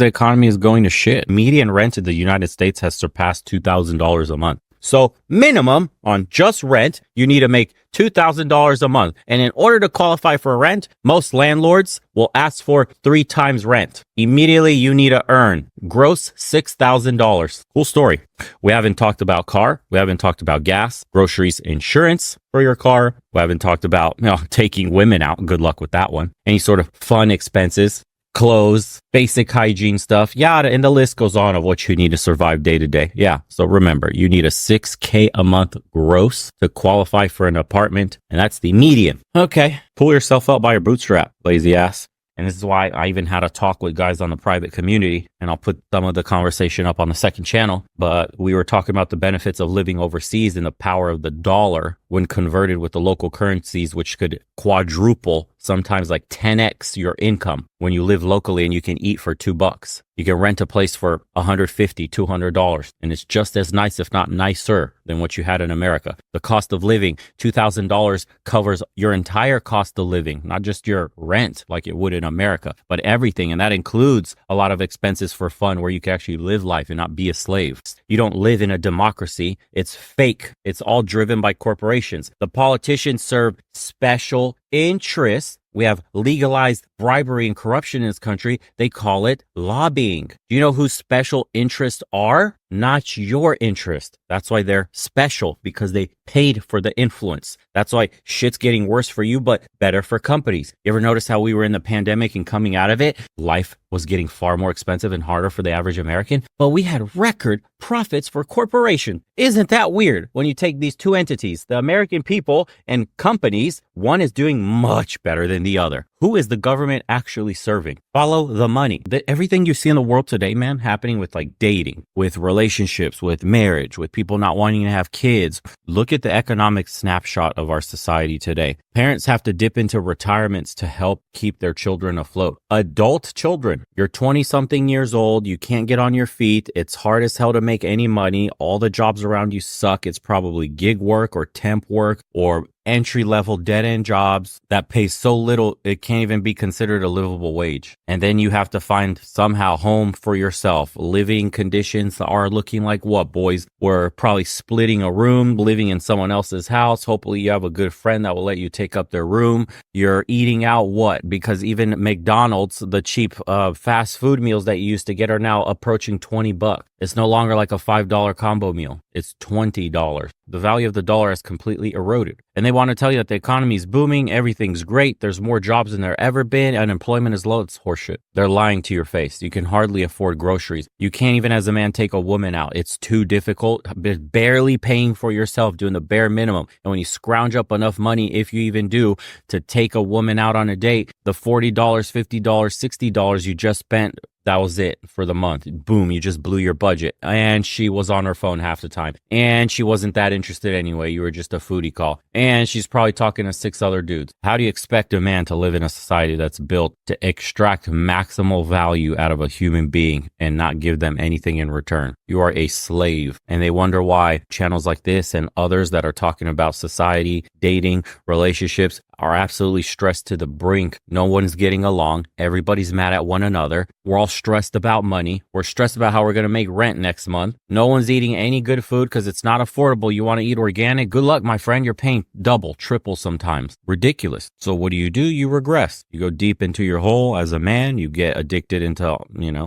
The economy is going to shit. Median rent in the United States has surpassed $2,000 a month. So minimum on just rent, you need to make $2,000 a month. And in order to qualify for rent, most landlords will ask for 3 times rent. Immediately, you need to earn gross $6,000. Cool story. We haven't talked about car. We haven't talked about gas, groceries, insurance for your car. We haven't talked about taking women out. Good luck with that one. Any sort of fun expenses. Clothes, basic hygiene stuff, and the list goes on of what you need to survive day to day. Yeah, so remember, you need a $6,000 a month gross to qualify for an apartment, and that's the median. Okay, pull yourself up by your bootstrap, lazy ass. And this is why I even had a talk with guys on the private community, and I'll put some of the conversation up on the second channel. But we were talking about the benefits of living overseas and the power of the dollar when converted with the local currencies, which could quadruple, sometimes like 10x your income when you live locally and you can eat for $2. You can rent a place for $150, $200, and it's just as nice, if not nicer, than what you had in America. The cost of living, $2,000 covers your entire cost of living, not just your rent like it would in America, but everything. And that includes a lot of expenses for fun where you can actually live life and not be a slave. You don't live in a democracy. It's fake. It's all driven by corporations. The politicians serve special interests. We have legalized bribery and corruption in this country. They call it lobbying. Do you know whose special interests are? Not your interest. That's why they're special, because they paid for the influence. That's why shit's getting worse for you, but better for companies. You ever notice how we were in the pandemic and coming out of it, life was getting far more expensive and harder for the average American, but we had record profits for corporation. Isn't that weird? When you take these two entities, the American people and companies, one is doing much better than the other. Who is the government actually serving? Follow the money. Everything you see in the world today, man, happening with like dating, with relationships, with marriage, with people not wanting to have kids. Look at the economic snapshot of our society today. Parents have to dip into retirements to help keep their children afloat. Adult children, you're 20 something years old. You can't get on your feet. It's hard as hell to make any money. All the jobs around you suck. It's probably gig work or temp work or entry-level dead-end jobs that pay so little it can't even be considered a livable wage. And then you have to find somehow home for yourself. Living conditions are looking like what, boys? We're probably splitting a room, living in someone else's house. Hopefully you have a good friend that will let you take up their room. You're eating out what? Because even McDonald's, the cheap fast food meals that you used to get are now approaching $20. It's no longer like a $5 combo meal. It's $20. The value of the dollar has completely eroded. And they want to tell you that the economy is booming, everything's great, there's more jobs than there ever been, unemployment is low. It's horseshit. They're lying to your face. You can hardly afford groceries. You can't even as a man take a woman out. It's too difficult. Barely paying for yourself, doing the bare minimum. And when you scrounge up enough money, if you even do, to take a woman out on a date, the $40, $50, $60 you just spent, that was it for the month. Boom, you just blew your budget. And she was on her phone half the time. And she wasn't that interested anyway. You were just a foodie call. And she's probably talking to 6 other dudes. How do you expect a man to live in a society that's built to extract maximal value out of a human being and not give them anything in return? You are a slave. And they wonder why channels like this and others that are talking about society, dating, relationships are absolutely stressed to the brink. No one's getting along. Everybody's mad at one another. We're all stressed about money. We're stressed about how we're going to make rent next month. No one's eating any good food because it's not affordable. You want to eat organic? Good luck, my friend. You're paying double, triple sometimes. Ridiculous. So what do? You regress. You go deep into your hole as a man. You get addicted into,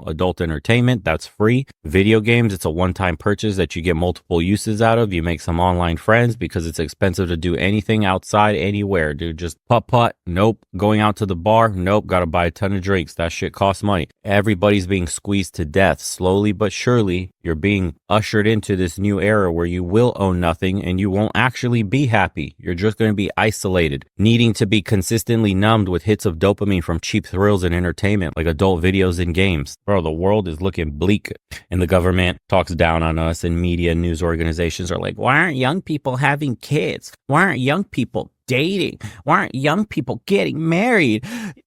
adult entertainment. That's free. Video games, it's a one-time purchase that you get multiple uses out of. You make some online friends because it's expensive to do anything outside anywhere, dude. Just putt. Nope. Going out to the bar. Nope. Got to buy a ton of drinks. That shit costs money. Everybody's being squeezed to death. Slowly but surely, you're being ushered into this new era where you will own nothing and you won't actually be happy. You're just going to be isolated, needing to be consistently numbed with hits of dopamine from cheap thrills and entertainment like adult videos and games. Bro, the world is looking bleak and the government talks down on us and media and news organizations are like, why aren't young people having kids? Why aren't young people dating? Why aren't young people getting married?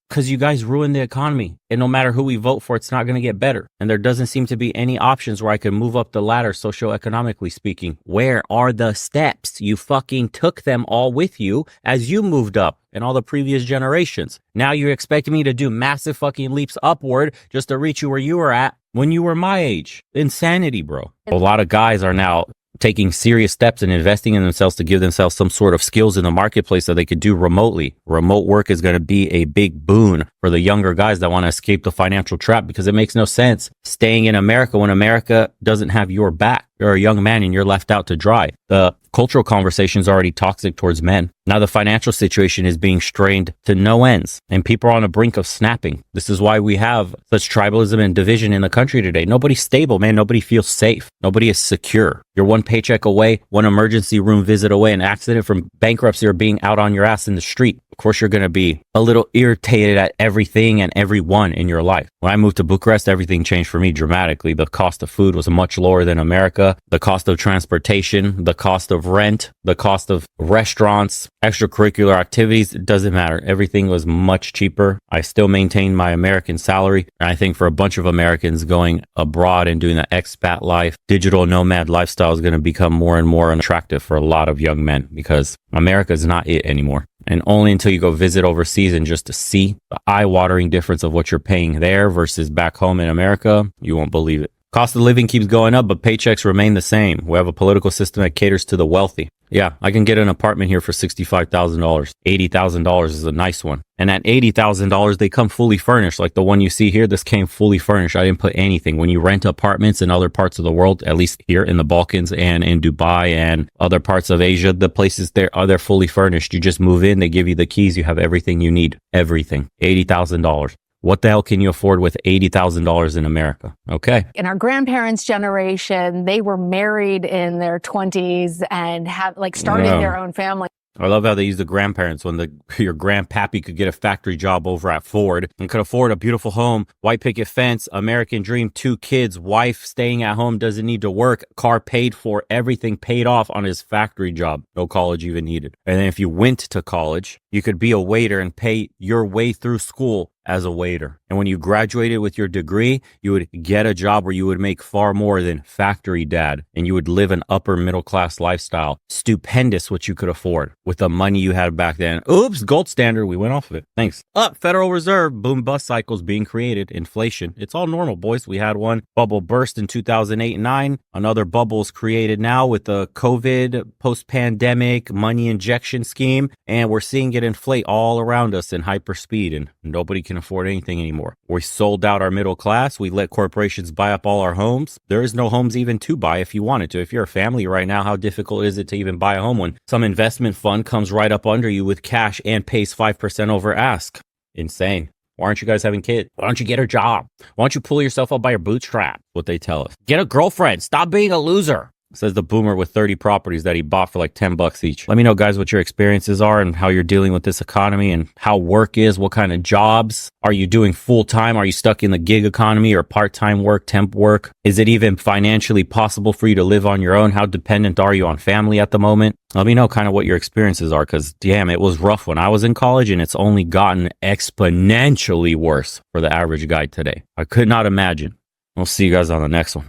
Because you guys ruined the economy. And no matter who we vote for, it's not going to get better. And there doesn't seem to be any options where I can move up the ladder, socioeconomically speaking. Where are the steps? You fucking took them all with you as you moved up in all the previous generations. Now you're expecting me to do massive fucking leaps upward just to reach you where you were at when you were my age. Insanity, bro. A lot of guys are now taking serious steps and investing in themselves to give themselves some sort of skills in the marketplace that they could do remotely. Remote work is going to be a big boon for the younger guys that want to escape the financial trap, because it makes no sense staying in America when America doesn't have your back. You're a young man and you're left out to dry. The cultural conversation is already toxic towards men. Now the financial situation is being strained to no ends and people are on the brink of snapping. This is why we have such tribalism and division in the country today. Nobody's stable, man. Nobody feels safe. Nobody is secure. You're one paycheck away, one emergency room visit away, an accident from bankruptcy or being out on your ass in the street. Of course, you're going to be a little irritated at everything and everyone in your life. When I moved to Bucharest, everything changed for me dramatically. The cost of food was much lower than America. The cost of transportation, the cost of rent, the cost of restaurants, extracurricular activities, it doesn't matter. Everything was much cheaper. I still maintained my American salary. And I think for a bunch of Americans going abroad and doing the expat life, digital nomad lifestyle is going to become more and more unattractive for a lot of young men, because America is not it anymore. And only until you go visit overseas and just to see the eye-watering difference of what you're paying there versus back home in America, you won't believe it. Cost of living keeps going up, but paychecks remain the same. We have a political system that caters to the wealthy. Yeah, I can get an apartment here for $65,000. $80,000 is a nice one. And at $80,000, they come fully furnished. Like the one you see here, this came fully furnished. I didn't put anything. When you rent apartments in other parts of the world, at least here in the Balkans and in Dubai and other parts of Asia, the places there are, they're fully furnished. You just move in, they give you the keys, you have everything you need. Everything. $80,000. What the hell can you afford with $80,000 in America? Okay. In our grandparents' generation, they were married in their 20s and starting their own family. I love how they use the grandparents when your grandpappy could get a factory job over at Ford and could afford a beautiful home, white picket fence, American dream, 2 kids, wife staying at home, doesn't need to work, car paid for, everything paid off on his factory job. No college even needed. And then if you went to college, you could be a waiter and pay your way through school as a waiter. And when you graduated with your degree, you would get a job where you would make far more than factory dad, and you would live an upper middle class lifestyle. Stupendous what you could afford with the money you had back then. Oops, gold standard. We went off of it. Thanks. Federal Reserve, boom bust cycles being created. Inflation. It's all normal, boys. We had one bubble burst in 2008 and 9. Another bubble is created now with the COVID post-pandemic money injection scheme. And we're seeing it inflate all around us in hyper speed, and nobody can afford anything anymore. We sold out our middle class. We let corporations buy up all our homes. There is no homes even to buy if you wanted to. If you're a family right now, how difficult is it to even buy a home when some investment fund comes right up under you with cash and pays 5% over ask? Insane. Why aren't you guys having kids? Why don't you get a job? Why don't you pull yourself up by your bootstrap? What they tell us. Get a girlfriend. Stop being a loser. Says the boomer with 30 properties that he bought for like $10 each. Let me know, guys, what your experiences are and how you're dealing with this economy and how work is. What kind of jobs are you doing full time? Are you stuck in the gig economy or part-time work, temp work? Is it even financially possible for you to live on your own? How dependent are you on family at the moment? Let me know kind of what your experiences are, because damn, it was rough when I was in college and it's only gotten exponentially worse for the average guy today. I could not imagine. We'll see you guys on the next one.